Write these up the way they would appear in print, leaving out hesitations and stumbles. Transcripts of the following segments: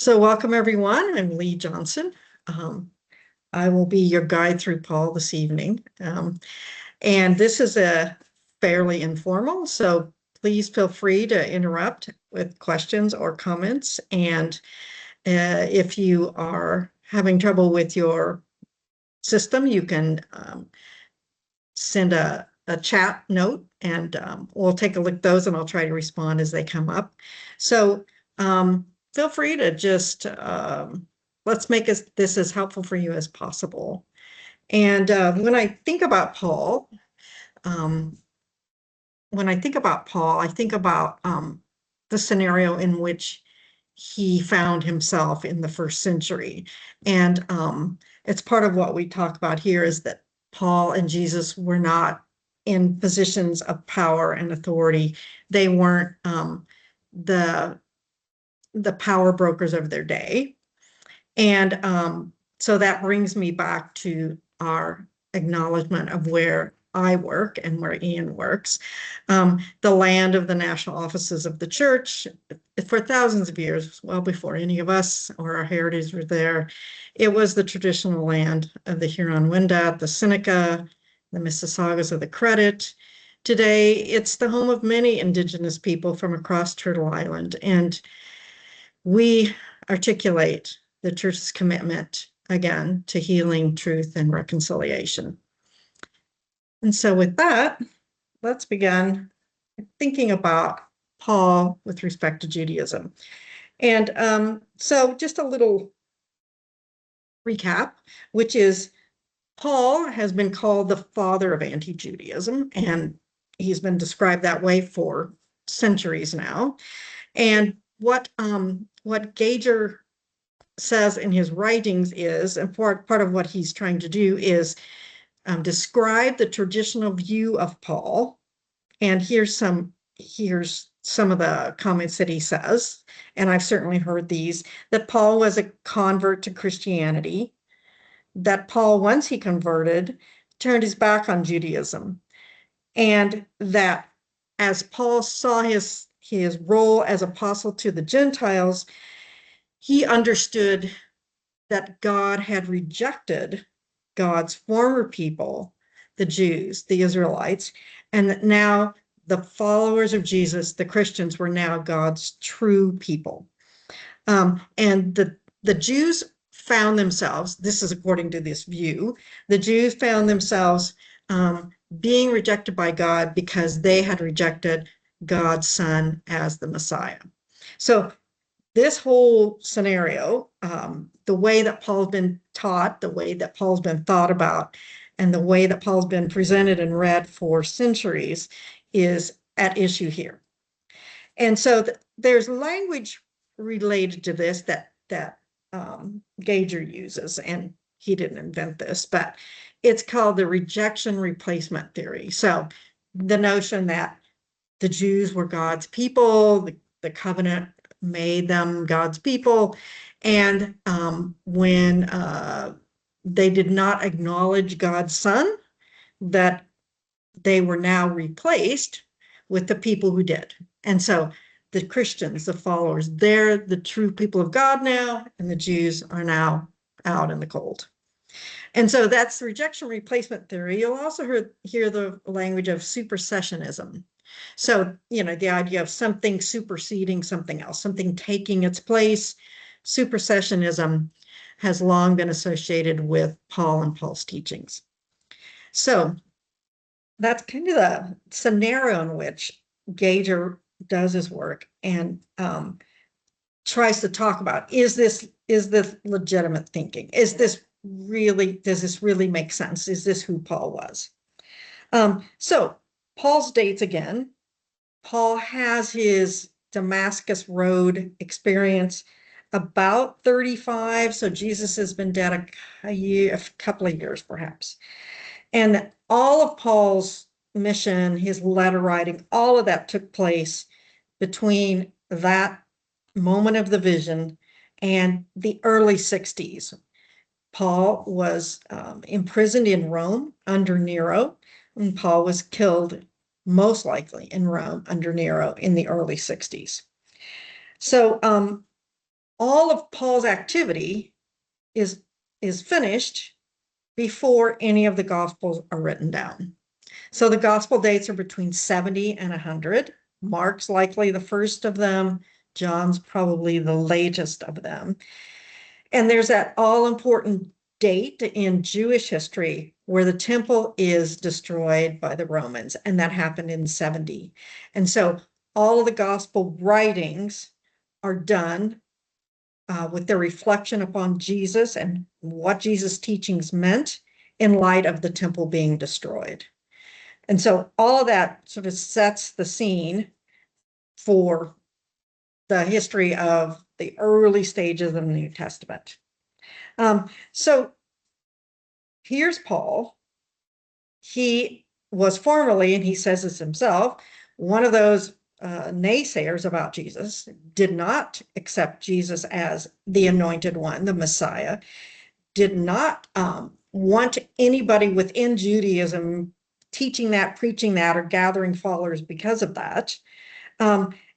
So welcome everyone. I'm Lee Johnson. Um, I will be your guide through Paul this evening. And this is a fairly informal, so please feel free to interrupt with questions or comments. And if you are having trouble with your system, you can send a chat note and we'll take a look at those and I'll try to respond as they come up. So feel free to just, let's make this as helpful for you as possible. And when I think about Paul, um, I think about the scenario in which he found himself in the first century. And it's part of what we talk about here is that Paul and Jesus were not in positions of power and authority. They weren't the power brokers of their day. And so that brings me back to our acknowledgement of where I work and where Ian works. The land of the national offices of the church for thousands of years, well before any of us or our heritage were there. It was the traditional land of the Huron-Wendat, the Seneca, the Mississaugas of the Credit. Today, it's the home of many indigenous people from across Turtle Island, and we articulate the church's commitment, again, to healing, truth, and reconciliation. And so with that, let's begin thinking about Paul with respect to Judaism. And so just a little recap, which is Paul has been called the father of anti-Judaism, and he's been described that way for centuries now. And what Gager says in his writings is, and part of what he's trying to do is describe the traditional view of Paul. And here's some of the comments that he says, and I've certainly heard these, that Paul was a convert to Christianity, that Paul, once he converted, turned his back on Judaism, and that as Paul saw his role as apostle to the Gentiles, he understood that God had rejected God's former people, the Jews, the Israelites, and that now the followers of Jesus, the Christians, were now God's true people. And the Jews found themselves, this is according to this view, the Jews found themselves being rejected by God because they had rejected God's Son as the Messiah. So this whole scenario, the way that Paul's been taught, the way that Paul's been thought about, and the way that Paul's been presented and read for centuries is at issue here. And so there's language related to this that Gager uses, and he didn't invent this, but it's called the rejection replacement theory. So the notion that the Jews were God's people, the covenant made them God's people, and when they did not acknowledge God's Son, that they were now replaced with the people who did. And so the Christians, the followers, they're the true people of God now, and the Jews are now out in the cold. And so that's the rejection replacement theory. You'll also hear the language of supersessionism. So, the idea of something superseding something else, something taking its place. Supersessionism has long been associated with Paul and Paul's teachings. So that's kind of the scenario in which Gager does his work and tries to talk about, is this legitimate thinking? Does this really make sense? Is this who Paul was? So Paul's dates again. Paul has his Damascus Road experience about 35. So Jesus has been dead a couple of years, perhaps. And all of Paul's mission, his letter writing, all of that took place between that moment of the vision and the early 60s. Paul was imprisoned in Rome under Nero, and Paul was killed most likely in Rome under Nero in the early 60s. So all of Paul's activity is finished before any of the Gospels are written down. So the Gospel dates are between 70 and 100. Mark's likely the first of them. John's probably the latest of them. And there's that all important date in Jewish history where the temple is destroyed by the Romans, and that happened in 70. And so all of the gospel writings are done with their reflection upon Jesus and what Jesus' teachings meant in light of the temple being destroyed. And so all of that sort of sets the scene for the history of the early stages of the New Testament. So here's Paul. He was formerly, and he says this himself, one of those naysayers about Jesus, did not accept Jesus as the anointed one, the Messiah, did not want anybody within Judaism teaching that, preaching that, or gathering followers because of that.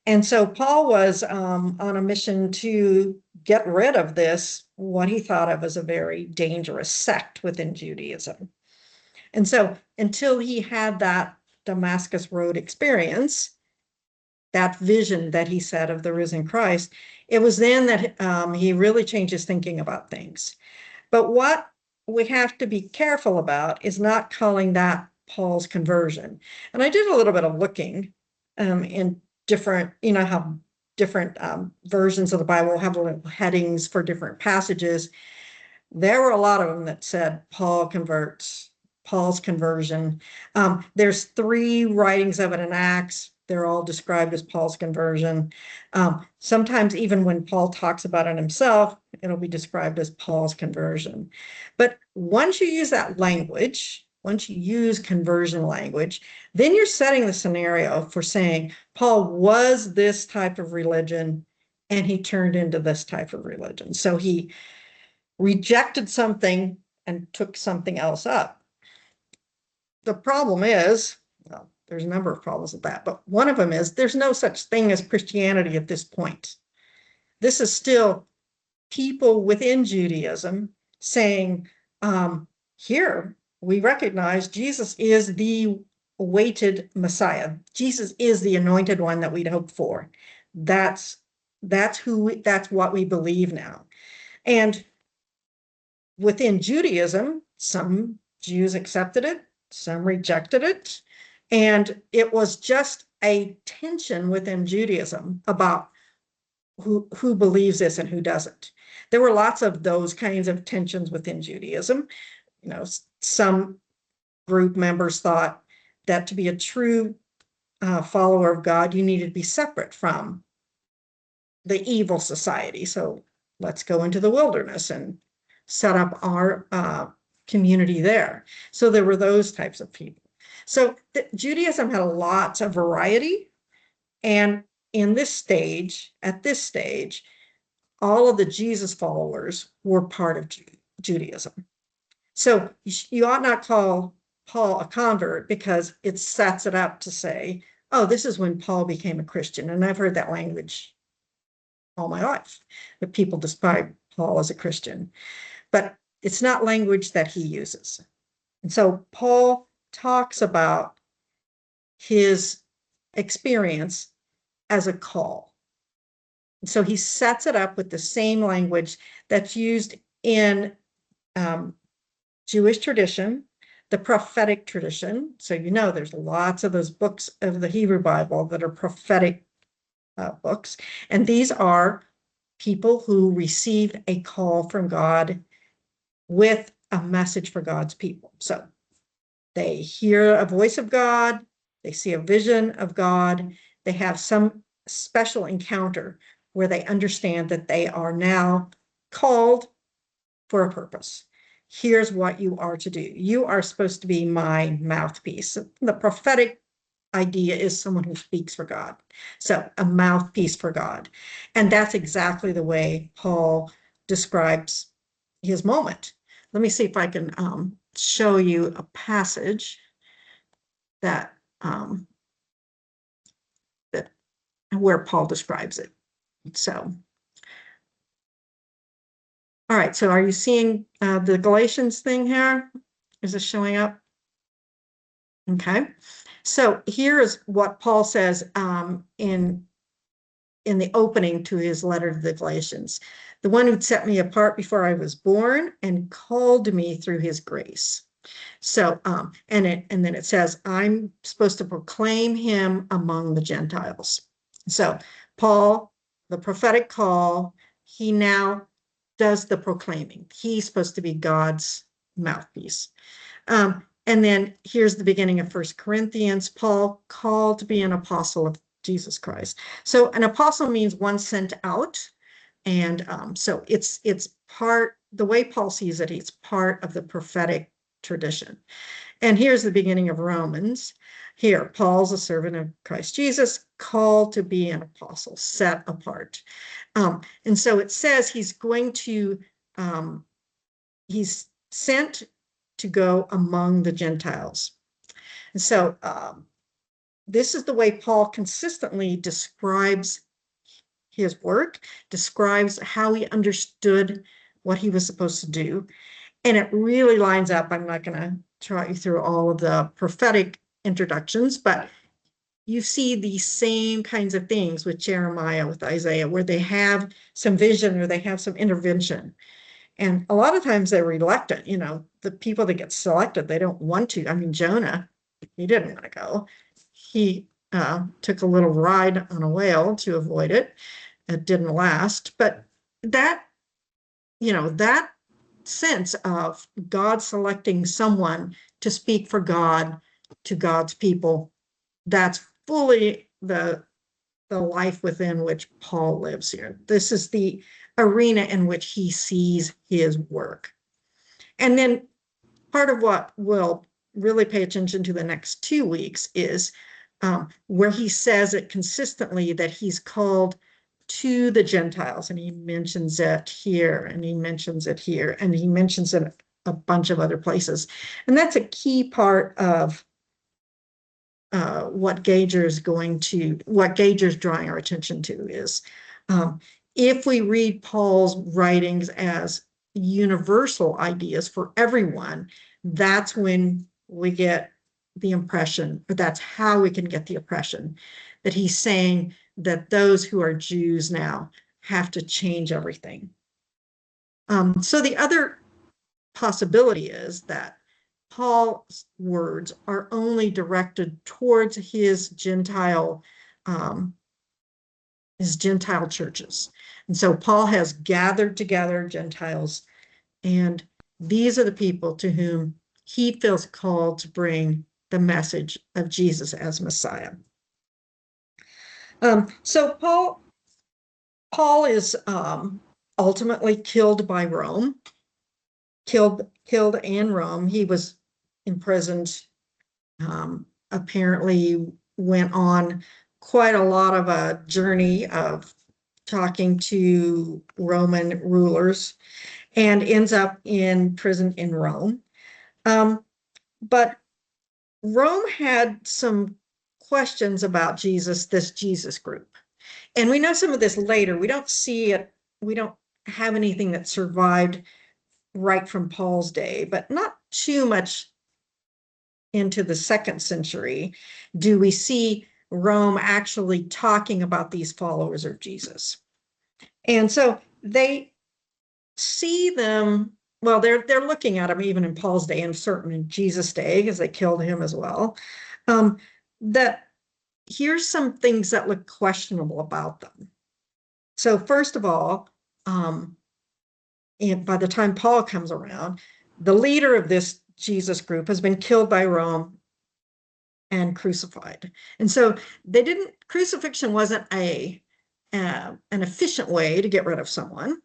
And so Paul was on a mission to get rid of this, what he thought of as a very dangerous sect within Judaism. And so until he had that Damascus Road experience, that vision that he said of the risen Christ, it was then that he really changed his thinking about things. But what we have to be careful about is not calling that Paul's conversion. And I did a little bit of looking in different, how different versions of the Bible have little headings for different passages. There were a lot of them that said Paul converts, Paul's conversion. There's 3 writings of it in Acts. They're all described as Paul's conversion. Sometimes even when Paul talks about it himself, it'll be described as Paul's conversion. But once you use that language, once you use conversion language, then you're setting the scenario for saying Paul was this type of religion and he turned into this type of religion. So he rejected something and took something else up. The problem is, well, there's a number of problems with that, but one of them is there's no such thing as Christianity at this point. This is still people within Judaism saying, here, we recognize Jesus is the awaited Messiah. Jesus is the anointed one that we'd hoped for. That's what we believe now. And within Judaism, some Jews accepted it, some rejected it. And it was just a tension within Judaism about who believes this and who doesn't. There were lots of those kinds of tensions within Judaism. Some group members thought that to be a true follower of God, you needed to be separate from the evil society. So let's go into the wilderness and set up our community there. So there were those types of people. So Judaism had lots of variety. And at this stage, all of the Jesus followers were part of Judaism. So you ought not call Paul a convert because it sets it up to say, oh, this is when Paul became a Christian. And I've heard that language all my life, that people describe Paul as a Christian. But it's not language that he uses. And so Paul talks about his experience as a call. So he sets it up with the same language that's used in Jewish tradition, the prophetic tradition. So there's lots of those books of the Hebrew Bible that are prophetic books. And these are people who receive a call from God with a message for God's people. So they hear a voice of God, they see a vision of God, they have some special encounter where they understand that they are now called for a purpose. Here's what you are to do. You are supposed to be my mouthpiece. The prophetic idea is someone who speaks for God. So a mouthpiece for God. And that's exactly the way Paul describes his moment. Let me see if I can show you a passage that where Paul describes it. So All right, so are you seeing the Galatians thing here? Is this showing up? Okay, so here is what Paul says in the opening to his letter to the Galatians. The one who'd set me apart before I was born and called me through his grace. So, and then it says, I'm supposed to proclaim him among the Gentiles. So Paul, the prophetic call, he now does the proclaiming. He's supposed to be God's mouthpiece. And then here's the beginning of 1 Corinthians, Paul called to be an apostle of Jesus Christ. So an apostle means one sent out. And so it's part, the way Paul sees it, it's part of the prophetic tradition. And here's the beginning of Romans. Here, Paul's a servant of Christ Jesus, called to be an apostle, set apart. And so it says he's going to, he's sent to go among the Gentiles. And so this is the way Paul consistently describes his work, describes how he understood what he was supposed to do. And it really lines up. I'm not going to trot you through all of the prophetic introductions, but you see these same kinds of things with Jeremiah, with Isaiah, where they have some vision or they have some intervention. And a lot of times they're reluctant, you know, the people that get selected, they don't want to. I mean, Jonah, he didn't want to go. He took a little ride on a whale to avoid it. It didn't last. But that, you know, that sense of God selecting someone to speak for God to God's people, that's fully the life within which Paul lives here. This is the arena in which he sees his work. And then part of what we'll really pay attention to the next 2 weeks is where he says it consistently that he's called to the Gentiles, and he mentions it here, and he mentions it here, and he mentions it a bunch of other places. And that's a key part of what Gager's drawing our attention to is if we read Paul's writings as universal ideas for everyone, that's when we get the impression, or that's how we can get the impression that he's saying that those who are Jews now have to change everything. So the other possibility is that Paul's words are only directed towards his Gentile churches. And so Paul has gathered together Gentiles, and these are the people to whom he feels called to bring the message of Jesus as Messiah. So Paul is ultimately killed by Rome, killed in Rome. He was imprisoned, apparently went on quite a lot of a journey of talking to Roman rulers and ends up in prison in Rome. But Rome had some questions about Jesus, this Jesus group. And we know some of this later. We don't see it. We don't have anything that survived right from Paul's day, but not too much into the 2nd century do we see Rome actually talking about these followers of Jesus. And so they see them, well, they're looking at them even in Paul's day and certainly in Jesus' day, because they killed him as well, that here's some things that look questionable about them. So first of all, and by the time Paul comes around, the leader of this Jesus group has been killed by Rome and crucified. And so crucifixion wasn't an efficient way to get rid of someone.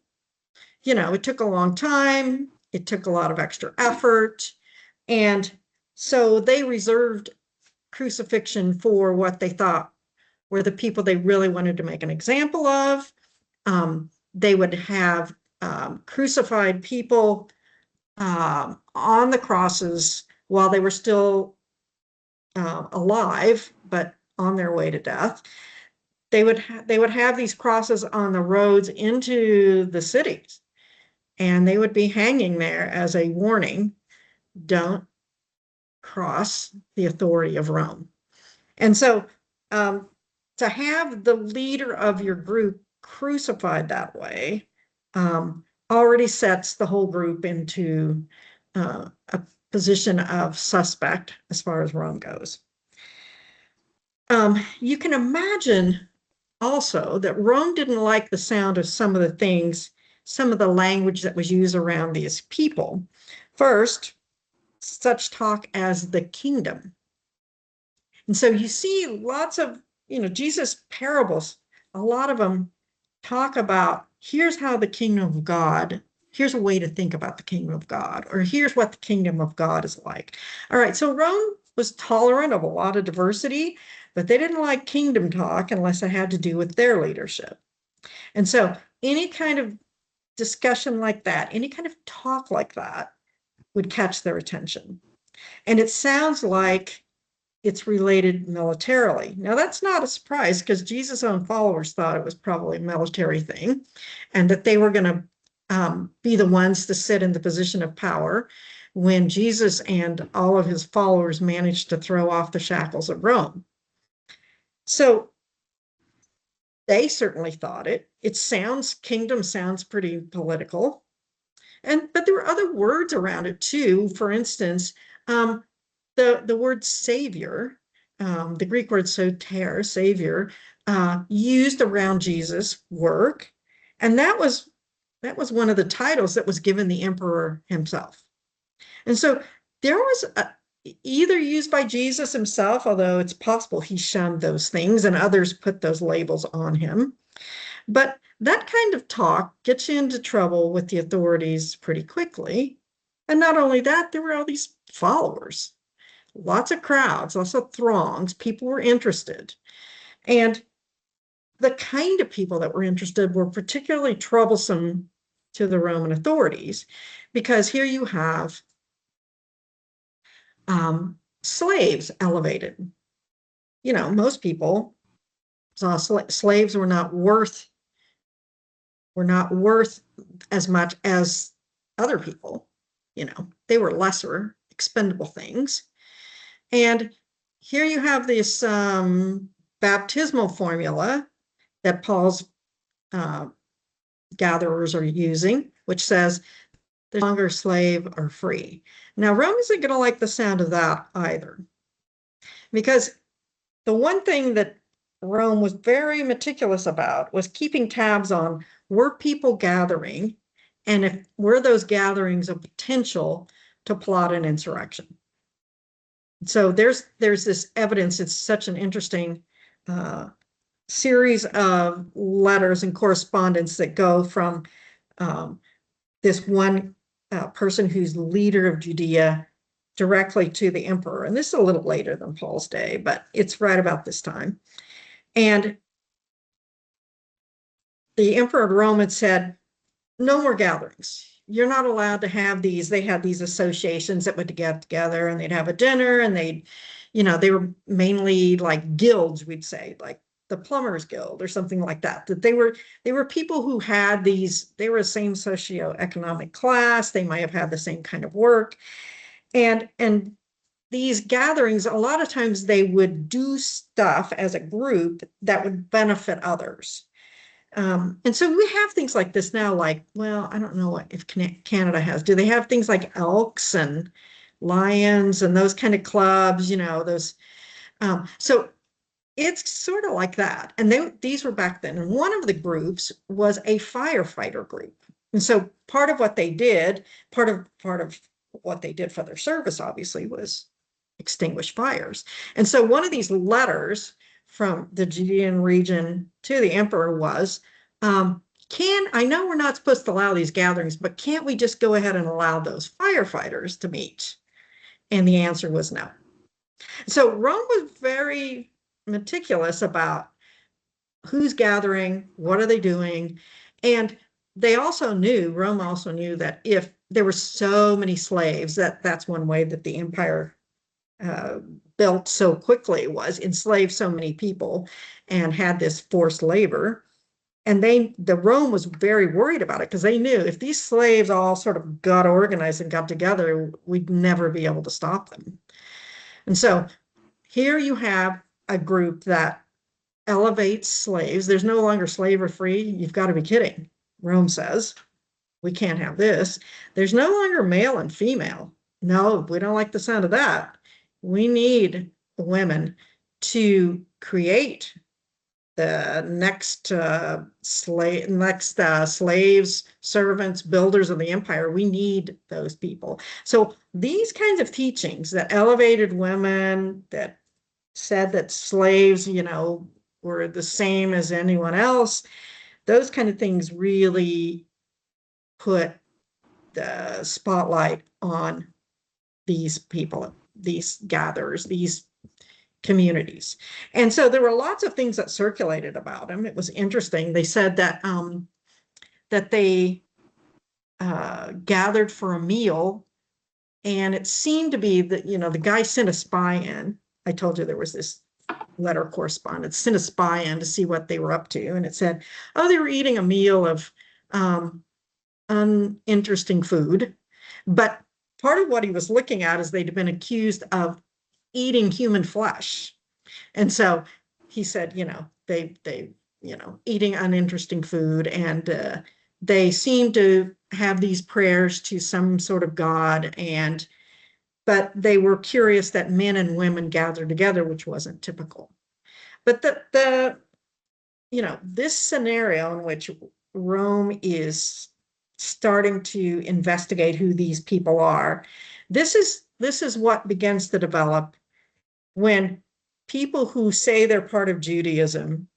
You know, it took a long time. It took a lot of extra effort. And so they reserved crucifixion for what they thought were the people they really wanted to make an example of. They would have crucified people on the crosses while they were still alive, but on their way to death. They would have these crosses on the roads into the cities. and they would be hanging there as a warning, don't cross the authority of Rome. And so to have the leader of your group crucified that way already sets the whole group into a position of suspect as far as Rome goes. You can imagine also that Rome didn't like the sound of some of the things, some of the language that was used around these people. First, such talk as the kingdom. And so you see lots of, Jesus' parables, a lot of them talk about, here's how the kingdom of God, here's a way to think about the kingdom of God, or here's what the kingdom of God is like. All right, so Rome was tolerant of a lot of diversity, but they didn't like kingdom talk unless it had to do with their leadership. And so any kind of discussion like that, any kind of talk like that would catch their attention. And it sounds like it's related militarily. Now, that's not a surprise because Jesus' own followers thought it was probably a military thing and that they were going to be the ones to sit in the position of power when Jesus and all of his followers managed to throw off the shackles of Rome. So they certainly thought it. Kingdom sounds pretty political. But there were other words around it too. For instance, the word savior, the Greek word soter, savior, used around Jesus' work. And that was one of the titles that was given the emperor himself. And so there was either used by Jesus himself, although it's possible he shunned those things and others put those labels on him. But that kind of talk gets you into trouble with the authorities pretty quickly. And not only that, there were all these followers, lots of crowds, lots of throngs, people were interested. And the kind of people that were interested were particularly troublesome to the Roman authorities, because here you have slaves elevated. Most people saw slaves were not worth as much as other people. They were lesser, expendable things. And here you have this baptismal formula that Paul's gatherers are using, which says there's no longer slave or free. Now, Rome isn't going to like the sound of that either, because the one thing that Rome was very meticulous about was keeping tabs on, were people gathering, and were those gatherings a potential to plot an insurrection. So there's this evidence. It's such an interesting series of letters and correspondence that go from this one person who's leader of Judea directly to the emperor. And this is a little later than Paul's day, but it's right about this time. And the emperor of Rome had said, no more gatherings. You're not allowed to have these. They had these associations that would get together and they'd have a dinner, and they were mainly like guilds, we'd say, like the Plumbers Guild or something like that. That they were people who had these, they were the same socioeconomic class. They might have had the same kind of work. And these gatherings, a lot of times they would do stuff as a group that would benefit others. And so we have things like this now, like, well, I don't know if Canada has. Do they have things like Elks and Lions and those kind of clubs, those. So it's sort of like that. And these were back then. And one of the groups was a firefighter group. And so part of what they did, part of what they did for their service, obviously, was extinguish fires. And so one of these letters from the Judean region to the emperor was, I know we're not supposed to allow these gatherings, but can't we just go ahead and allow those firefighters to meet? And the answer was no. So Rome was very meticulous about who's gathering, what are they doing, and Rome also knew that if there were so many slaves, that's one way that the empire built so quickly, was enslave so many people and had this forced labor. And the Rome was very worried about it because they knew if these slaves all sort of got organized and got together, we'd never be able to stop them. And so here you have a group that elevates slaves. There's no longer slave or free. You've got to be kidding. Rome says, we can't have this. There's no longer male and female. No, we don't like the sound of that. We need women to create the next slaves, servants, builders of the empire. We need those people. So these kinds of teachings that elevated women, that said that slaves, were the same as anyone else, those kind of things really put the spotlight on these people, these gatherers, these communities. And so there were lots of things that circulated about him. It was interesting. They said that they gathered for a meal, and it seemed to be that, the guy sent a spy in. I told you there was this letter correspondence, sent a spy in to see what they were up to. And it said, oh, they were eating a meal of uninteresting food. But part of what he was looking at is they'd been accused of eating human flesh. And so he said, they eating uninteresting food, and they seem to have these prayers to some sort of God, but they were curious that men and women gathered together, which wasn't typical. But this scenario in which Rome is starting to investigate who these people are, this is what begins to develop when people who say they're part of Judaism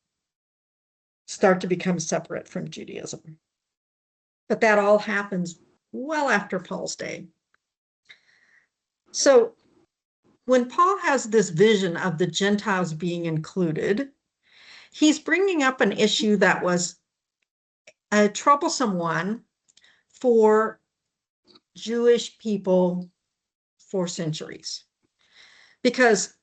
start to become separate from Judaism. But that all happens well after Paul's day. So when Paul has this vision of the Gentiles being included, he's bringing up an issue that was a troublesome one for Jewish people for centuries. Because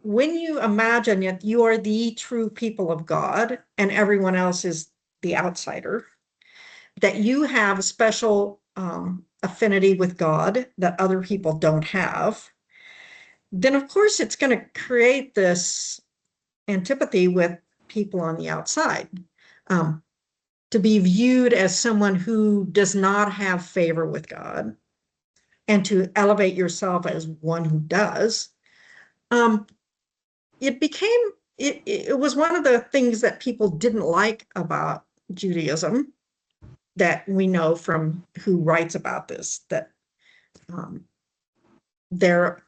when you imagine that you are the true people of God and everyone else is the outsider, that you have a special affinity with God that other people don't have, then of course it's going to create this antipathy with people on the outside. To be viewed as someone who does not have favor with God and to elevate yourself as one who does, it was one of the things that people didn't like about Judaism, that we know from who writes about this, that they're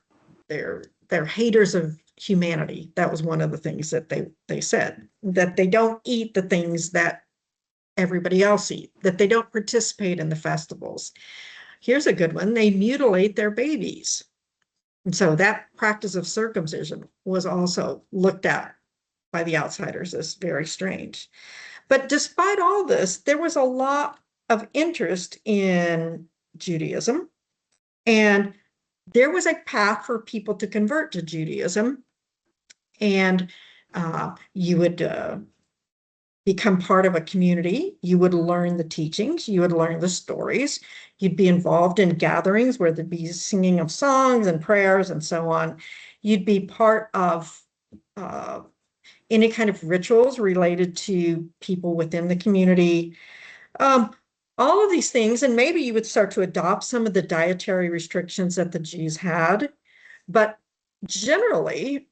haters of humanity. That was one of the things that they said, that they don't eat the things that everybody else eat, that they don't participate in the festivals. Here's a good one: they mutilate their babies. And so that practice of circumcision was also looked at by the outsiders as very strange. But despite all this, there was a lot of interest in Judaism, and there was a path for people to convert to Judaism, and you would become part of a community. You would learn the teachings, you would learn the stories, you'd be involved in gatherings where there'd be singing of songs and prayers and so on. You'd be part of any kind of rituals related to people within the community. All of these things, and maybe you would start to adopt some of the dietary restrictions that the Jews had. But generally,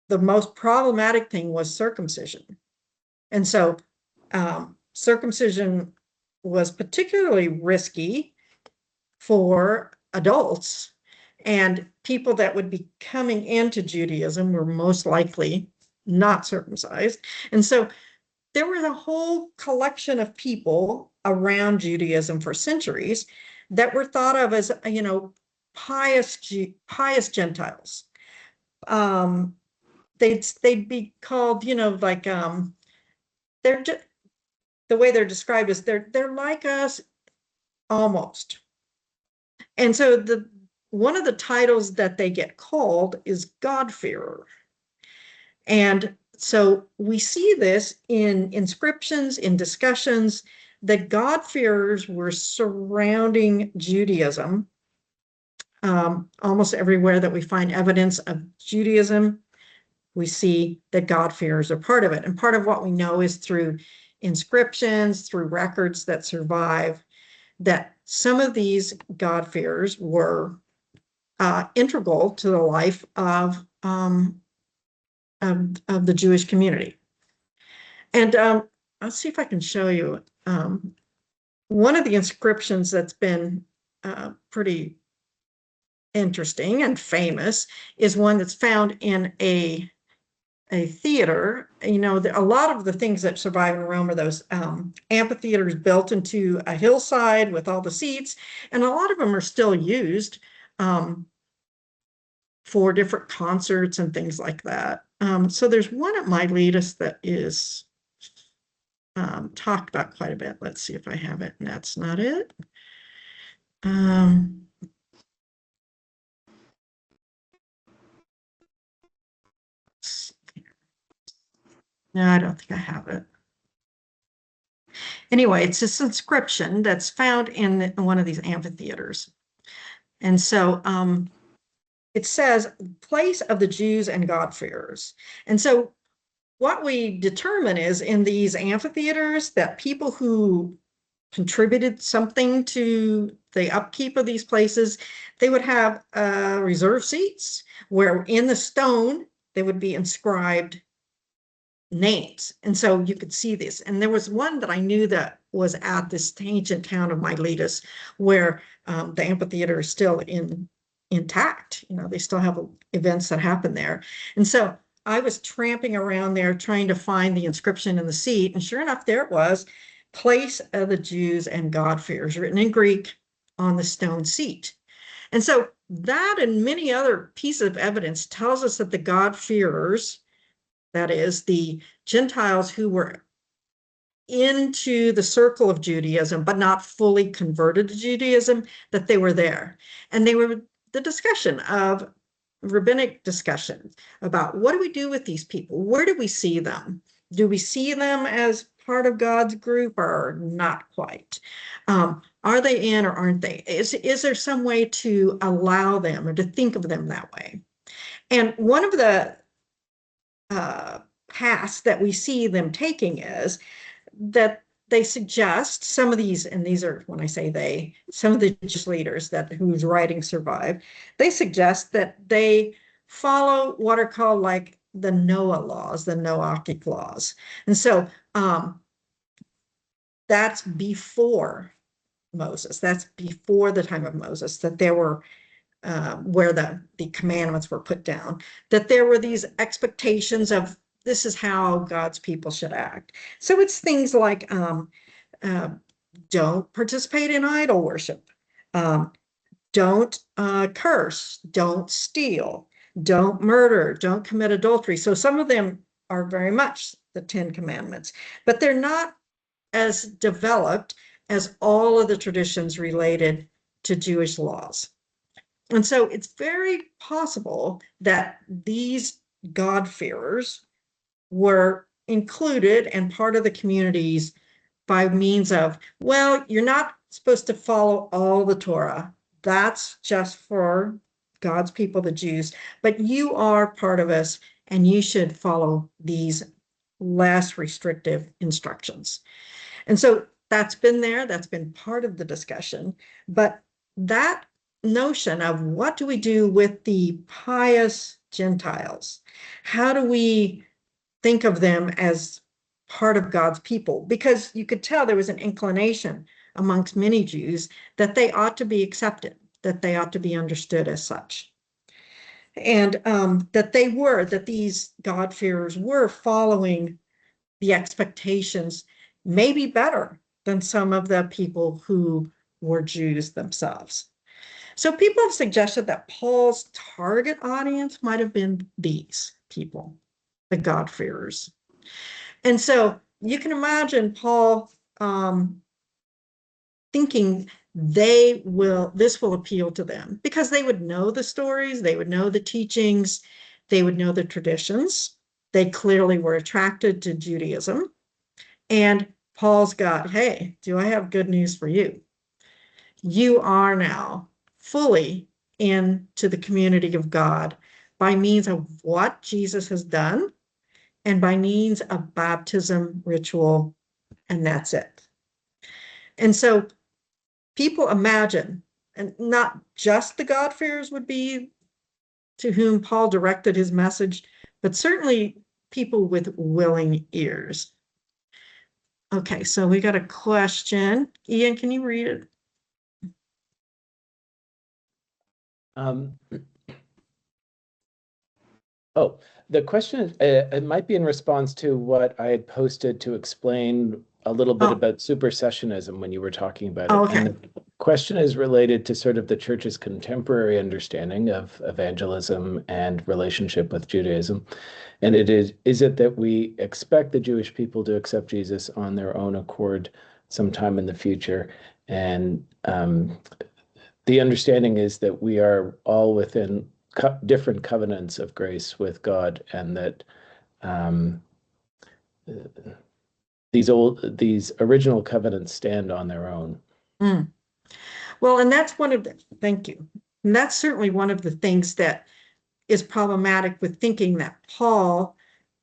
the most problematic thing was circumcision. And so circumcision was particularly risky for adults, and people that would be coming into Judaism were most likely not circumcised. And so there was a whole collection of people around Judaism for centuries that were thought of as, pious Gentiles. They'd be called, they're just, the way they're described is they're like us almost. And so one of the titles that they get called is God-fearer. And So we see this in inscriptions, in discussions, that God-fearers were surrounding Judaism. Almost everywhere that we find evidence of Judaism, we see that God-fearers are part of it. And part of what we know is through inscriptions, through records that survive, that some of these God-fearers were integral to the life of the Jewish community. And let's see if I can show you one of the inscriptions that's been pretty interesting and famous is one that's found in a theater. You know, a lot of the things that survive in Rome are those amphitheaters built into a hillside with all the seats, and a lot of them are still used for different concerts and things like that. So there's one at Miletus that is talked about quite a bit. Let's see if I have it, and that's not it. No, I don't think I have it. Anyway, it's this inscription that's found in one of these amphitheaters. And so it says, place of the Jews and God-fearers. And so what we determine is in these amphitheaters that people who contributed something to the upkeep of these places, they would have reserved seats where in the stone they would be inscribed names. And so you could see this. And there was one that I knew that was at this ancient town of Miletus where the amphitheater is still intact. You know, they still have events that happen there. And so I was tramping around there trying to find the inscription in the seat. And sure enough, there it was, place of the Jews and God-fearers, written in Greek on the stone seat. And so that and many other pieces of evidence tells us that the God-fearers, that is, the Gentiles who were into the circle of Judaism, but not fully converted to Judaism, that they were there. And they were the discussion of rabbinic discussion about what do we do with these people? Where do we see them? Do we see them as part of God's group or not quite? Are they in or aren't they? Is there some way to allow them or to think of them that way? And one of the paths that we see them taking is that they suggest some of these, and these are, when I say they, some of the Jewish leaders that whose writings survive, they suggest that they follow what are called like the Noah laws, the Noachic laws. And so that's before Moses. That's before the time of Moses, that there were where the commandments were put down, that there were these expectations of this is how God's people should act. So it's things like don't participate in idol worship, don't curse, don't steal, don't murder, don't commit adultery. So some of them are very much the 10 Commandments, but they're not as developed as all of the traditions related to Jewish laws. And so it's very possible that these God-fearers were included and part of the communities by means of, well, you're not supposed to follow all the Torah. That's just for God's people, the Jews, but you are part of us and you should follow these less restrictive instructions. And so that's been there, that's been part of the discussion, but that notion of what do we do with the pious Gentiles? How do we think of them as part of God's people? Because you could tell there was an inclination amongst many Jews that they ought to be accepted, that they ought to be understood as such. And that these God-fearers were following the expectations, maybe better than some of the people who were Jews themselves. So people have suggested that Paul's target audience might have been these people, the God-fearers. And so you can imagine Paul thinking this will appeal to them because they would know the stories, they would know the teachings, they would know the traditions They clearly were attracted to Judaism. And Paul's got, hey, do I have good news for you? You are now fully into the community of God by means of what Jesus has done and by means of baptism ritual, and that's it. And so people imagine, and not just the God-fearers would be to whom Paul directed his message, but certainly people with willing ears. Okay, so we got a question. Ian, can you read it? Oh, the question, it might be in response to what I had posted to explain a little bit about supersessionism when you were talking about it. Okay. And the question is related to sort of the church's contemporary understanding of evangelism and relationship with Judaism. And it is it that we expect the Jewish people to accept Jesus on their own accord sometime in the future? And the understanding is that we are all within different covenants of grace with God, and that these original covenants stand on their own. Mm. Well, and that's one of the, thank you. And that's certainly one of the things that is problematic with thinking that Paul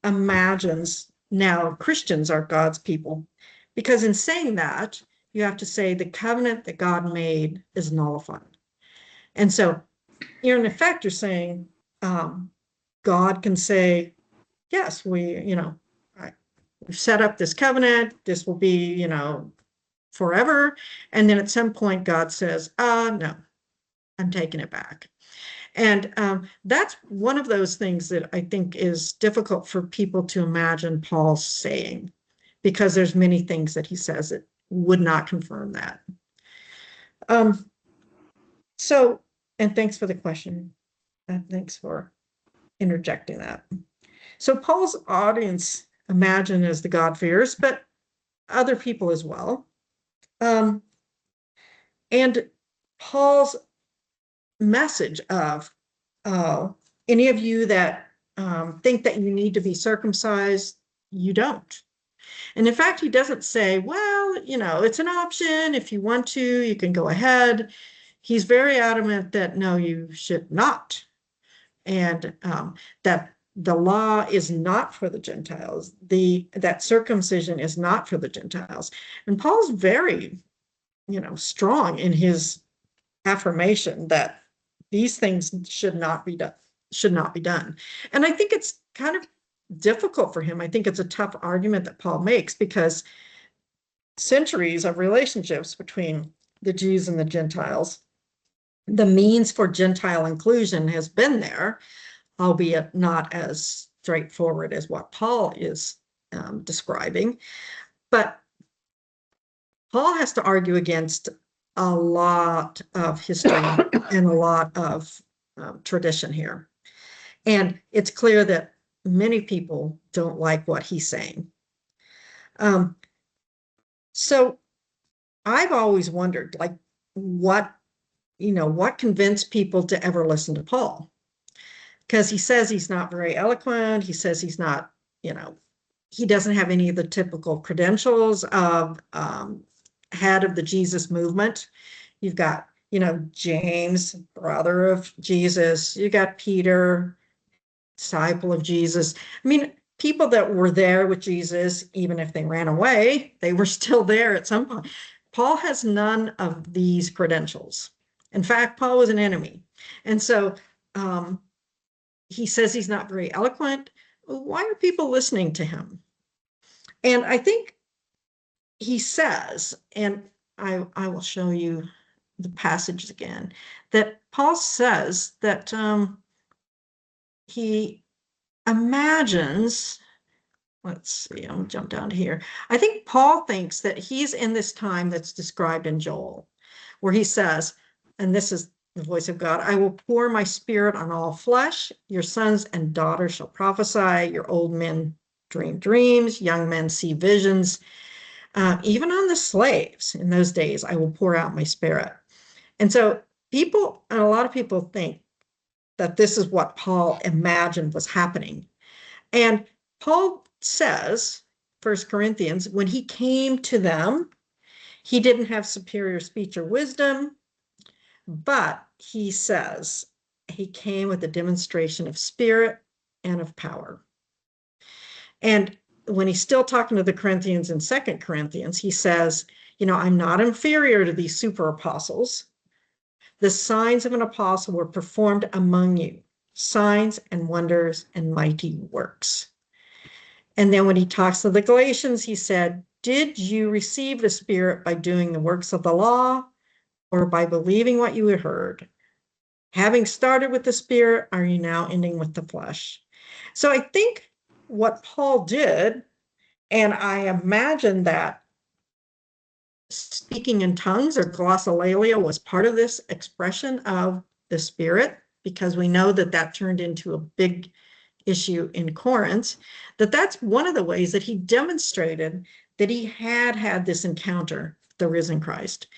imagines now Christians are God's people. Because in saying that, you have to say the covenant that God made is nullified. And so, in effect, you're saying God can say, yes, we've set up this covenant, this will be, forever. And then at some point, God says, no, I'm taking it back. And that's one of those things that I think is difficult for people to imagine Paul saying, because there's many things that he says that would not confirm that. And thanks for the question. Thanks for interjecting that. So Paul's audience imagine as the God-fearers, but other people as well. And Paul's message of any of you that think that you need to be circumcised, you don't. And in fact, he doesn't say, well, it's an option. If you want to, you can go ahead. He's very adamant that no, you should not. And that the law is not for the Gentiles. That circumcision is not for the Gentiles. And Paul's very, strong in his affirmation that these things should not be done. And I think it's kind of difficult for him. I think it's a tough argument that Paul makes, because centuries of relationships between the Jews and the Gentiles, the means for Gentile inclusion has been there, albeit not as straightforward as what Paul is describing. But Paul has to argue against a lot of history and a lot of tradition here. And it's clear that many people don't like what he's saying. So I've always wondered, like, what convinced people to ever listen to Paul? Because he says he's not very eloquent. He says he's not, he doesn't have any of the typical credentials of head of the Jesus movement. You've got, James, brother of Jesus. You got Peter, disciple of Jesus. I mean, people that were there with Jesus, even if they ran away, they were still there at some point. Paul has none of these credentials. In fact, Paul was an enemy. And so he says he's not very eloquent. Why are people listening to him? And I think he says, and I will show you the passage again, that Paul says that he imagines, let's see, I'll jump down to here. I think Paul thinks that he's in this time that's described in Joel, where he says, and this is the voice of God, I will pour my spirit on all flesh. Your sons and daughters shall prophesy. Your old men dream dreams. Young men see visions. Even on the slaves in those days, I will pour out my spirit. And so a lot of people think that this is what Paul imagined was happening. And Paul says, 1 Corinthians, when he came to them, he didn't have superior speech or wisdom, but he says he came with a demonstration of spirit and of power. And when he's still talking to the Corinthians in 2 Corinthians, he says, I'm not inferior to these super apostles. The signs of an apostle were performed among you, signs and wonders and mighty works. And then when he talks to the Galatians, he said, did you receive the Spirit by doing the works of the law or by believing what you had heard? Having started with the Spirit, are you now ending with the flesh? So I think what Paul did, and I imagine that speaking in tongues or glossolalia was part of this expression of the Spirit, because we know that that turned into a big issue in Corinth, that's one of the ways that he demonstrated that he had this encounter, the risen Christ.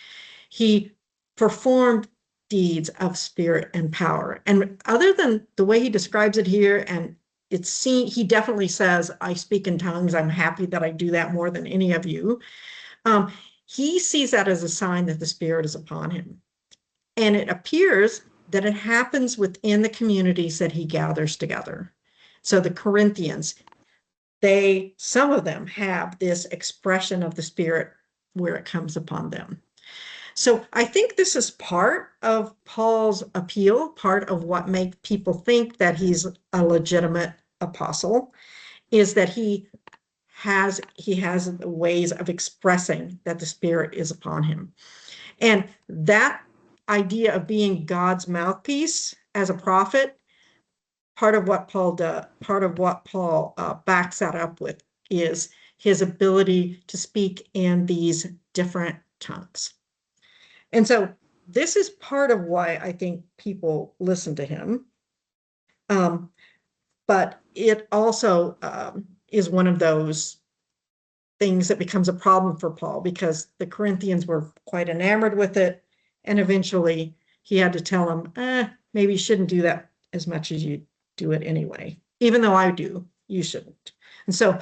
He performed deeds of spirit and power. And other than the way he describes it here, and he definitely says, I speak in tongues. I'm happy that I do that more than any of you. He sees that as a sign that the Spirit is upon him. And it appears that it happens within the communities that he gathers together. So the Corinthians, some of them have this expression of the Spirit where it comes upon them. So I think this is part of Paul's appeal, part of what makes people think that he's a legitimate apostle, is that he has ways of expressing that the Spirit is upon him. And that idea of being God's mouthpiece as a prophet, part of what Paul backs that up with is his ability to speak in these different tongues. And so this is part of why I think people listen to him. But it also is one of those things that becomes a problem for Paul, because the Corinthians were quite enamored with it. And eventually he had to tell them, maybe you shouldn't do that as much as you do it anyway. Even though I do, you shouldn't. And so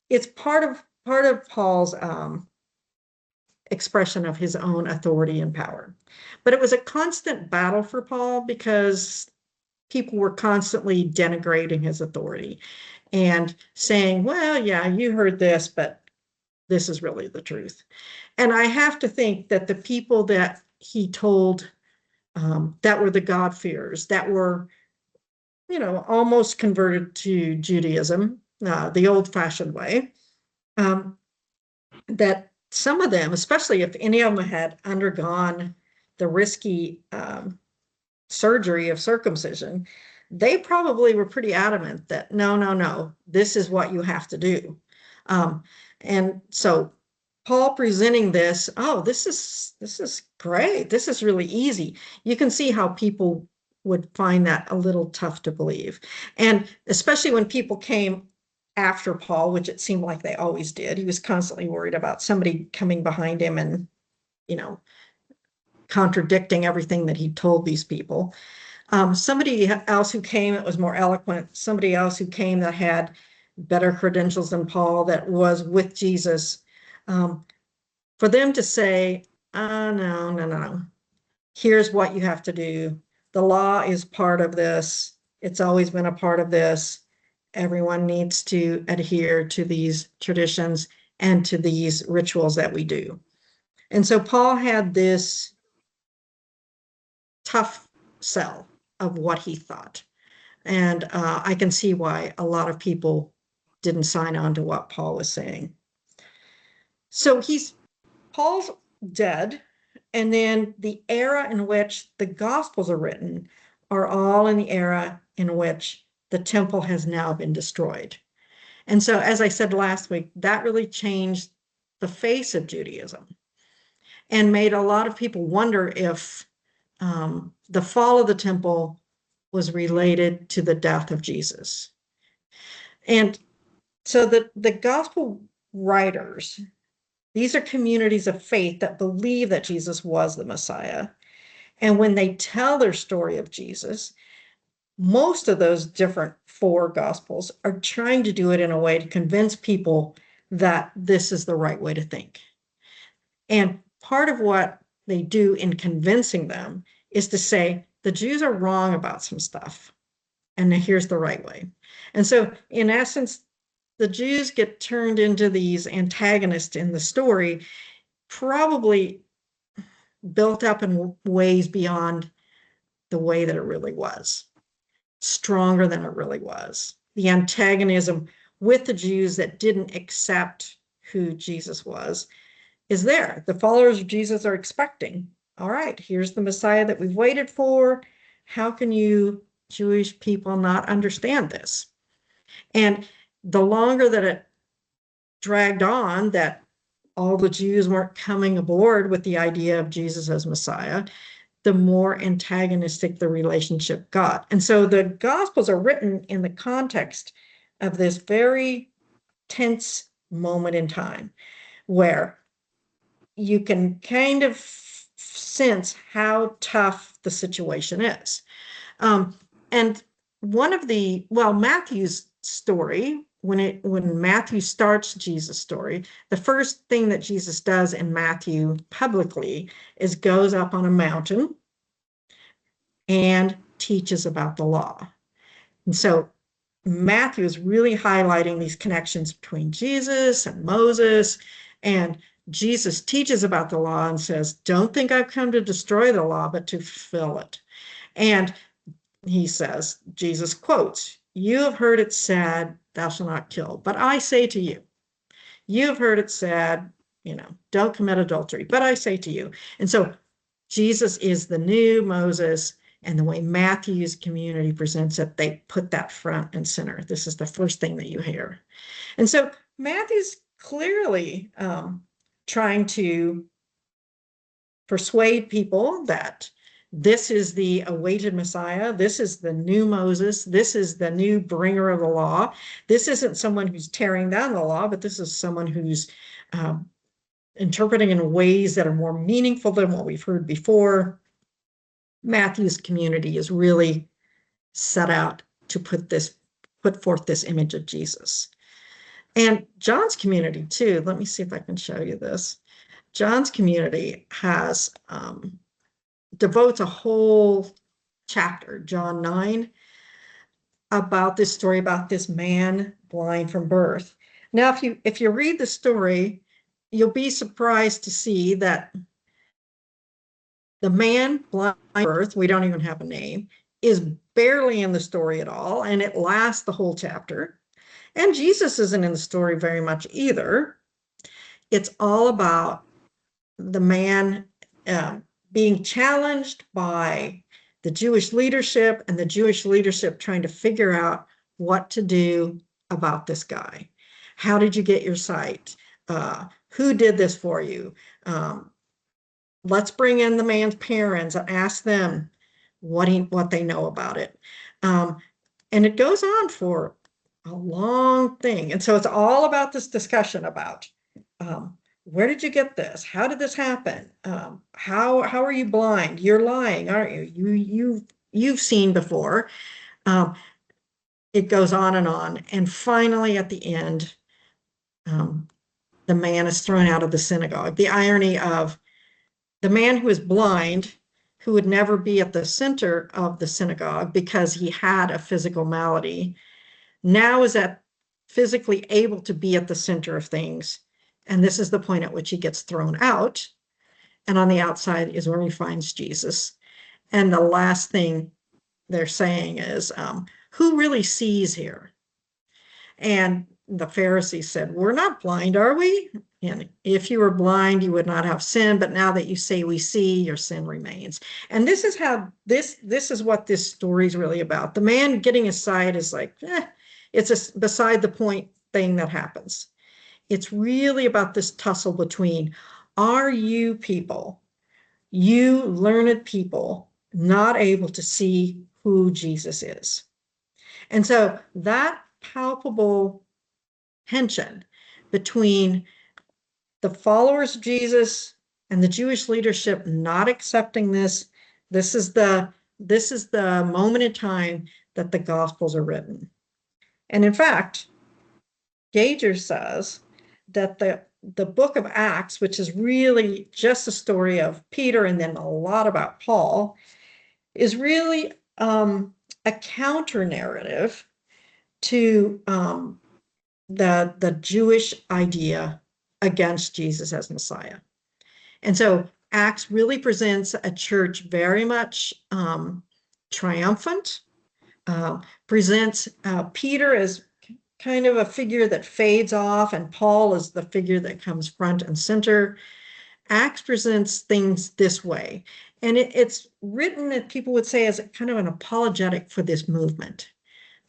it's part of Paul's expression of his own authority and power. But it was a constant battle for Paul, because people were constantly denigrating his authority and saying, well, yeah, you heard this, but this is really the truth. And I have to think that the people that he told that were the God-fearers, that were, almost converted to Judaism, the old-fashioned way, that some of them, especially if any of them had undergone the risky surgery of circumcision, they probably were pretty adamant that no, this is what you have to do. And so Paul presenting this, this is great. This is really easy. You can see how people would find that a little tough to believe. And especially when people came after Paul, which it seemed like they always did. He was constantly worried about somebody coming behind him and, contradicting everything that he told these people. Somebody else who came that was more eloquent, somebody else who came that had better credentials than Paul, that was with Jesus, for them to say, no, here's what you have to do. The law is part of this. It's always been a part of this. Everyone needs to adhere to these traditions and to these rituals that we do. And so Paul had this tough sell of what he thought. And I can see why a lot of people didn't sign on to what Paul was saying. So Paul's dead, and then the era in which the Gospels are written are all in the era in which the temple has now been destroyed. And so, as I said last week, that really changed the face of Judaism and made a lot of people wonder if the fall of the temple was related to the death of Jesus. And so the gospel writers, these are communities of faith that believe that Jesus was the Messiah. And when they tell their story of Jesus, most of those different four gospels are trying to do it in a way to convince people that this is the right way to think. And part of what they do in convincing them is to say the Jews are wrong about some stuff, and here's the right way. And so, in essence, the Jews get turned into these antagonists in the story, probably built up in ways beyond the way that it really was, stronger than it really was. The antagonism with the Jews that didn't accept who Jesus was is there. The followers of Jesus are expecting, all right, here's the Messiah that we've waited for. How can you Jewish people not understand this? And the longer that it dragged on, that all the Jews weren't coming aboard with the idea of Jesus as Messiah, the more antagonistic the relationship got. And so the Gospels are written in the context of this very tense moment in time where you can kind of sense how tough the situation is. And one of Matthew's story, when Matthew starts Jesus' story, the first thing that Jesus does in Matthew publicly is goes up on a mountain and teaches about the law. And so Matthew is really highlighting these connections between Jesus and Moses, and Jesus teaches about the law and says, don't think I've come to destroy the law, but to fulfill it. And he says, Jesus quotes, you have heard it said, thou shalt not kill. But I say to you, you have heard it said, don't commit adultery. But I say to you. And so Jesus is the new Moses. And the way Matthew's community presents it, they put that front and center. This is the first thing that you hear. And so Matthew's clearly trying to persuade people that this is the awaited Messiah. This is the new Moses. This is the new bringer of the law. This isn't someone who's tearing down the law, but this is someone who's interpreting in ways that are more meaningful than what we've heard before. Matthew's community is really set out to put forth this image of Jesus. And John's community too, let me see if I can show you this. John's community has devotes a whole chapter, John 9, about this story about this man blind from birth. Now, if you read the story, you'll be surprised to see that the man blind from birth, we don't even have a name, is barely in the story at all, and it lasts the whole chapter. And Jesus isn't in the story very much either. It's all about the man being challenged by the Jewish leadership, and the Jewish leadership trying to figure out what to do about this guy. How did you get your sight? Who did this for you? Let's bring in the man's parents and ask them what they know about it. And it goes on for a long thing. And so it's all about this discussion about where did you get this? How did this happen? How are you blind? You're lying, aren't you? You've seen before. It goes on. And finally, at the end, the man is thrown out of the synagogue. The irony of the man who is blind, who would never be at the center of the synagogue because he had a physical malady, now is physically able to be at the center of things. And this is the point at which he gets thrown out. And on the outside is where he finds Jesus. And the last thing they're saying is, who really sees here? And the Pharisees said, we're not blind, are we? And if you were blind, you would not have sin. But now that you say we see, your sin remains. And this is how this is what this story is really about. The man getting his sight is like, it's a beside the point thing that happens. It's really about this tussle between, are you people, you learned people, not able to see who Jesus is? And so that palpable tension between the followers of Jesus and the Jewish leadership not accepting this is the moment in time that the Gospels are written. And in fact, Gager says that the book of Acts, which is really just a story of Peter and then a lot about Paul, is really a counter narrative to the Jewish idea against Jesus as Messiah. And so Acts really presents a church very much triumphant, presents Peter as kind of a figure that fades off, and Paul is the figure that comes front and center. Acts presents things this way. And it's written, that people would say, as kind of an apologetic for this movement.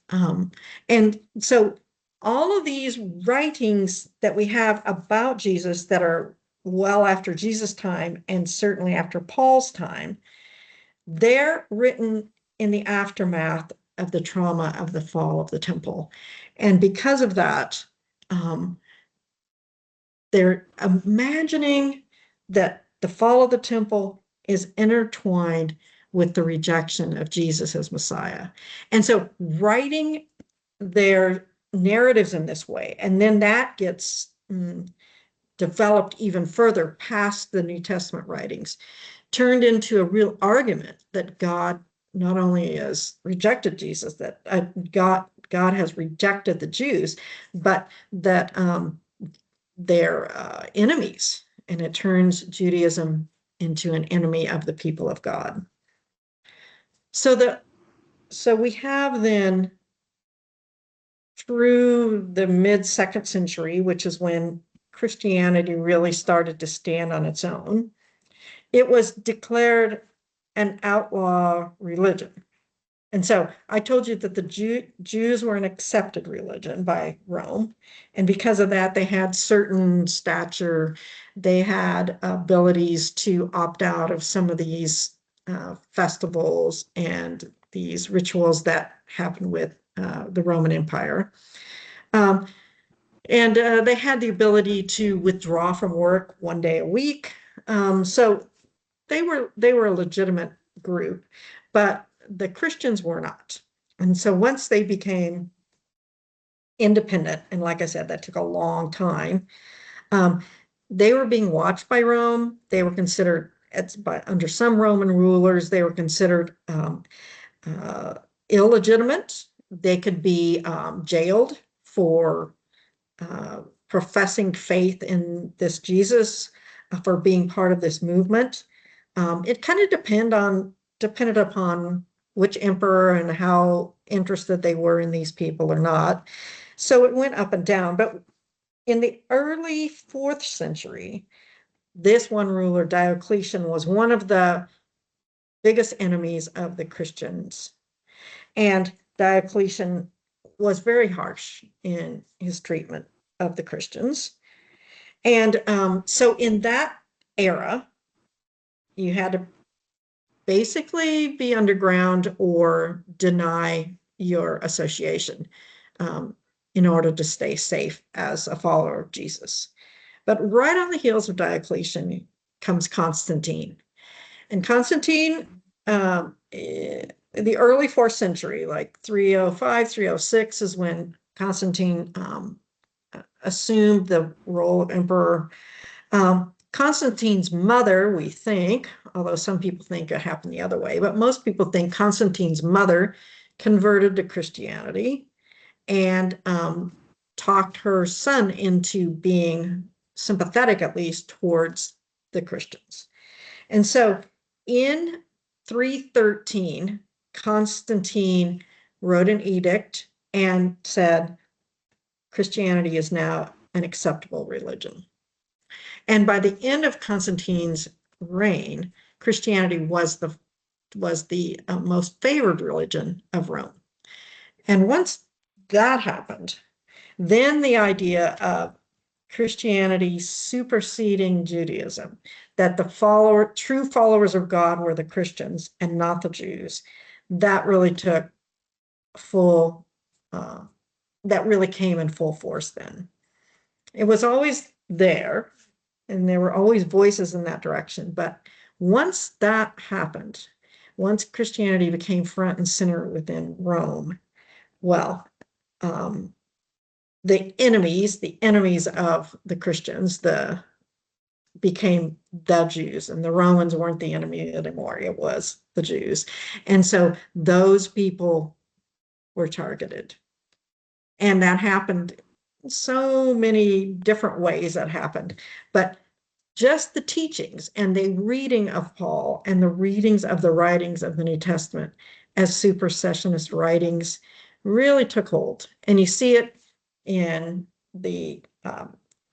And so all of these writings that we have about Jesus that are well after Jesus' time, and certainly after Paul's time, they're written in the aftermath of the trauma of the fall of the temple. And because of that, they're imagining that the fall of the temple is intertwined with the rejection of Jesus as Messiah. And so writing their narratives in this way, and then that gets developed even further past the New Testament writings, turned into a real argument that God not only has rejected Jesus, that God has rejected the Jews, but that they're enemies, and it turns Judaism into an enemy of the people of God. So we have then, through the mid-2nd century, which is when Christianity really started to stand on its own, it was declared an outlaw religion. And so I told you that the Jews were an accepted religion by Rome. And because of that, they had certain stature. They had abilities to opt out of some of these festivals and these rituals that happened with the Roman Empire. And they had the ability to withdraw from work one day a week. So they were a legitimate group, but the Christians were not. And so once they became independent, and like I said, that took a long time, they were being watched by Rome. They were considered, under some Roman rulers, they were considered illegitimate. They could be jailed for professing faith in this Jesus, for being part of this movement. It kind of depended upon which emperor and how interested they were in these people or not. So it went up and down. But in the early 4th century, this one ruler, Diocletian, was one of the biggest enemies of the Christians. And Diocletian was very harsh in his treatment of the Christians. And so in that era, you had to basically be underground or deny your association in order to stay safe as a follower of Jesus. But right on the heels of Diocletian comes Constantine. And Constantine, in the early 4th century, like 305, 306, is when Constantine assumed the role of emperor. Constantine's mother, we think, although some people think it happened the other way, but most people think Constantine's mother converted to Christianity and talked her son into being sympathetic, at least, towards the Christians. And so in 313, Constantine wrote an edict and said Christianity is now an acceptable religion. And by the end of Constantine's reign, Christianity was the most favored religion of Rome. And once that happened, then the idea of Christianity superseding Judaism, that the true followers of God were the Christians and not the Jews, that really took that really came in full force then. It was always there, and there were always voices in that direction. But once that happened, once Christianity became front and center within Rome, well, the enemies of the Christians, became the Jews, and the Romans weren't the enemy anymore. It was the Jews. And so those people were targeted. And that happened so many different ways that happened. But just the teachings and the reading of Paul and the readings of the writings of the New Testament as supersessionist writings really took hold. And you see it in the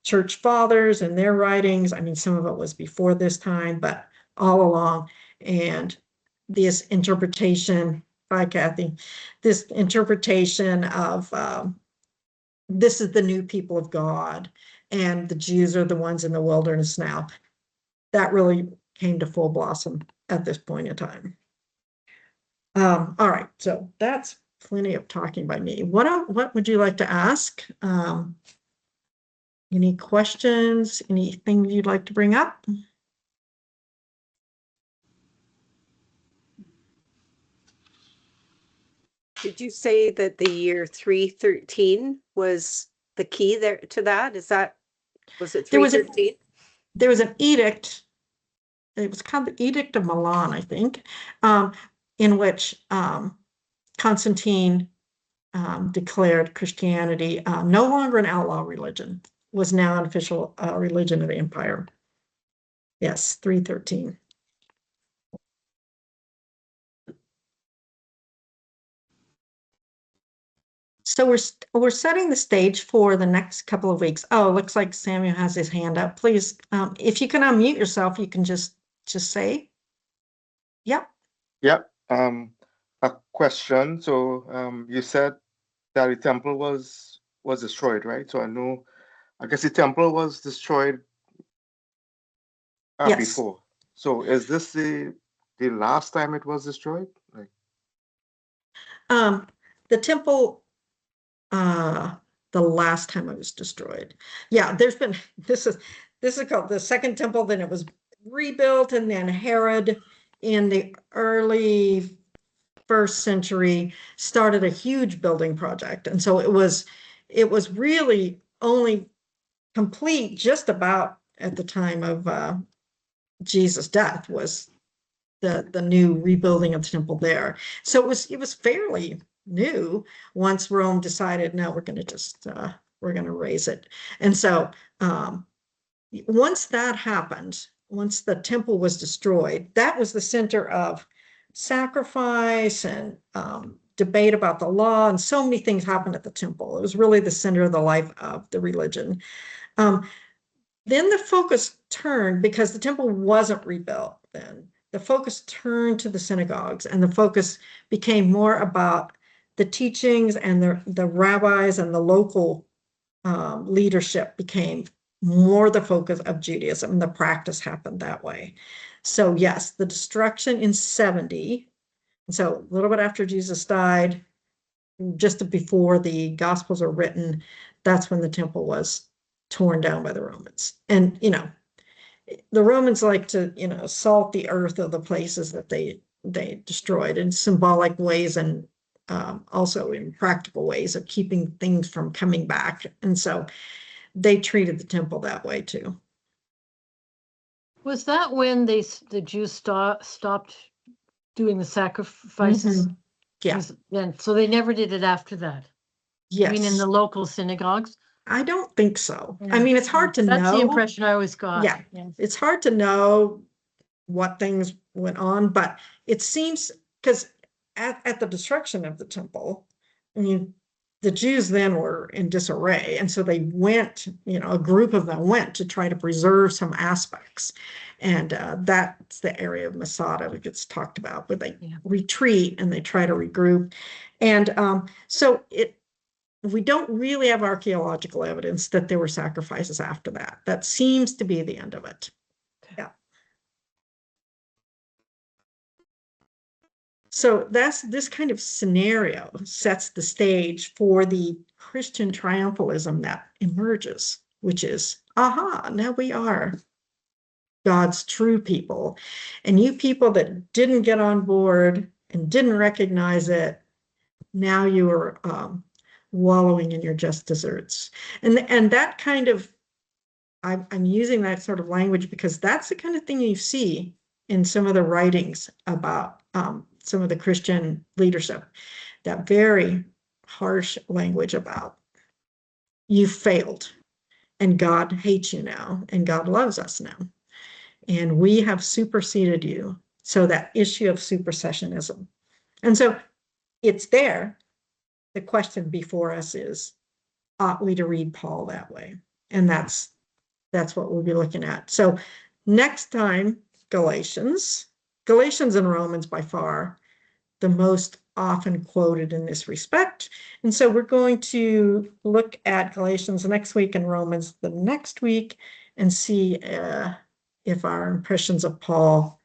church fathers and their writings. I mean, some of it was before this time, but all along. And this interpretation, hi, Kathy, this interpretation of this is the new people of God, and the Jews are the ones in the wilderness now. That really came to full blossom at this point in time. All right, so that's plenty of talking by me. What would you like to ask? Any questions? Anything you'd like to bring up? Did you say that the year 313 was the key there to that? Was it 313? There was an edict. It was called the Edict of Milan, I think, in which Constantine declared Christianity no longer an outlaw religion, was now an official religion of the empire. Yes, 313. So we're setting the stage for the next couple of weeks. Oh, looks like Samuel has his hand up. Please, if you can unmute yourself, you can just say. Yep. Yep. A question. So you said that the temple was destroyed, right? So I guess the temple was destroyed Yes. before. So is this the last time it was destroyed? Like, the temple, the last time it was destroyed. Yeah, there's been this is called the Second Temple. Then it was rebuilt, and then Herod in the early first century started a huge building project, and so it was really only complete just about at the time of Jesus' death, was the new rebuilding of the temple there. So it was fairly new once Rome decided, no, we're going to just we're going to raise it. And so once that happened, once the temple was destroyed, that was the center of sacrifice and debate about the law, and so many things happened at the temple. It was really the center of the life of the religion. Then the focus turned, because the temple wasn't rebuilt then, the focus turned to the synagogues, and the focus became more about the teachings, and the rabbis and the local leadership became more the focus of Judaism, and the practice happened that way. So yes, the destruction in 70, so a little bit after Jesus died, just before the Gospels are written, that's when the temple was torn down by the Romans. And, the Romans like to, salt the earth of the places that they destroyed in symbolic ways, and also in practical ways of keeping things from coming back. And so they treated the temple that way too. Was that when the Jews stopped doing the sacrifices? Yeah. Then, so they never did it after that? Yes. I mean, in the local synagogues? I don't think so. I mean, it's hard to know. That's the impression I always got. Yeah. It's hard to know what things went on, but it seems, because at the destruction of the temple, I mean, the Jews then were in disarray, and so they went, a group of them went to try to preserve some aspects, and that's the area of Masada that gets talked about, where they retreat and they try to regroup. And so we don't really have archaeological evidence that there were sacrifices after that. That seems to be the end of it. Yeah. So this kind of scenario sets the stage for the Christian triumphalism that emerges, which is, aha, now we are God's true people. And you people that didn't get on board and didn't recognize it, now you are wallowing in your just desserts. And that kind of, I'm using that sort of language because that's the kind of thing you see in some of the writings about some of the Christian leadership, that very harsh language about you failed and God hates you now and God loves us now. And we have superseded you. So that issue of supersessionism. And so it's there. The question before us is, ought we to read Paul that way? And that's what we'll be looking at. So next time, Galatians and Romans by far the most often quoted in this respect. And so we're going to look at Galatians next week and Romans the next week and see if our impressions of Paul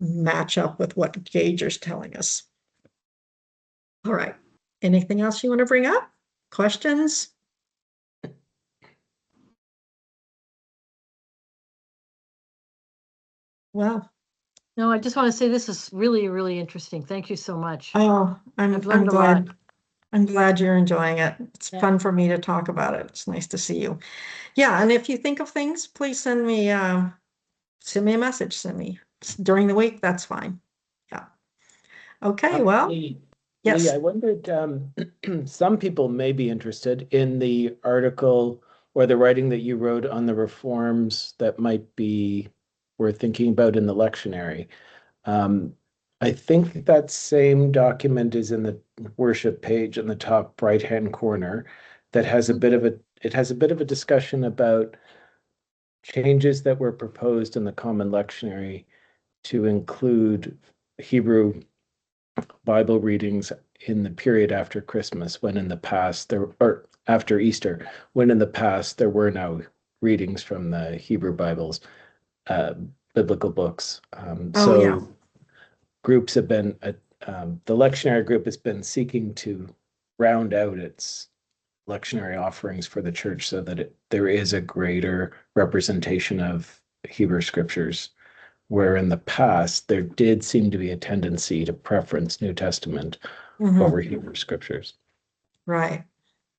match up with what Gager's telling us. All right. Anything else you want to bring up? Questions? Well, No, I just want to say this is really, really interesting. Thank you so much. oh, I've learned a lot. I'm glad you're enjoying it. It's Yeah. fun for me to talk about it. It's nice to see you. Yeah, and if you think of things, please send me a message. Send me during the week. That's fine. Yeah. Okay. Well, Lee, yes. I wondered, some people may be interested in the article or the writing that you wrote on the reforms that we're thinking about in the lectionary. I think that same document is in the worship page in the top right-hand corner that has a bit of a discussion about changes that were proposed in the common lectionary to include Hebrew Bible readings in the period after Christmas, when in the past or after Easter, when in the past there were no readings from the Hebrew Bibles, biblical books. Oh, yeah. Groups have been, the lectionary group has been seeking to round out its lectionary offerings for the church so that there is a greater representation of Hebrew scriptures, where in the past there did seem to be a tendency to preference New Testament Mhm. over Hebrew scriptures. Right.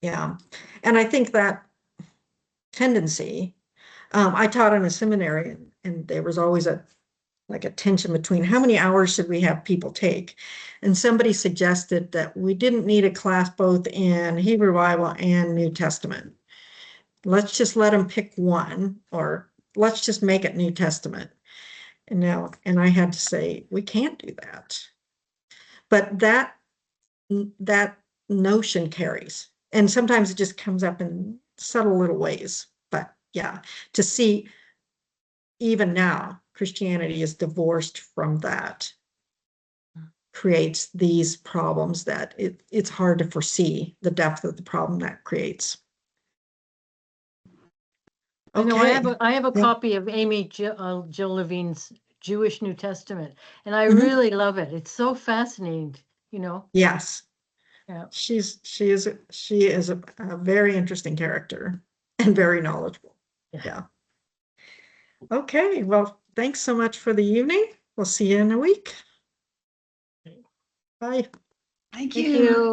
Yeah. And I think that tendency, I taught in a seminary and there was always a tension between how many hours should we have people take. And somebody suggested that we didn't need a class both in Hebrew Bible and New Testament. Let's just let them pick one, or let's just make it New Testament. And I had to say, we can't do that. But that notion carries. And sometimes it just comes up in subtle little ways. But yeah, to see even now, Christianity is divorced from that, creates these problems that it's hard to foresee the depth of the problem that creates. I know Okay. I have a Yeah. copy of Amy Jill Levine's Jewish New Testament, and I Mhm. really love it. It's so fascinating, Yes. Yeah. She is a very interesting character and very knowledgeable. Yeah. Okay. Well, thanks so much for the evening. We'll see you in a week. Bye. Thank you.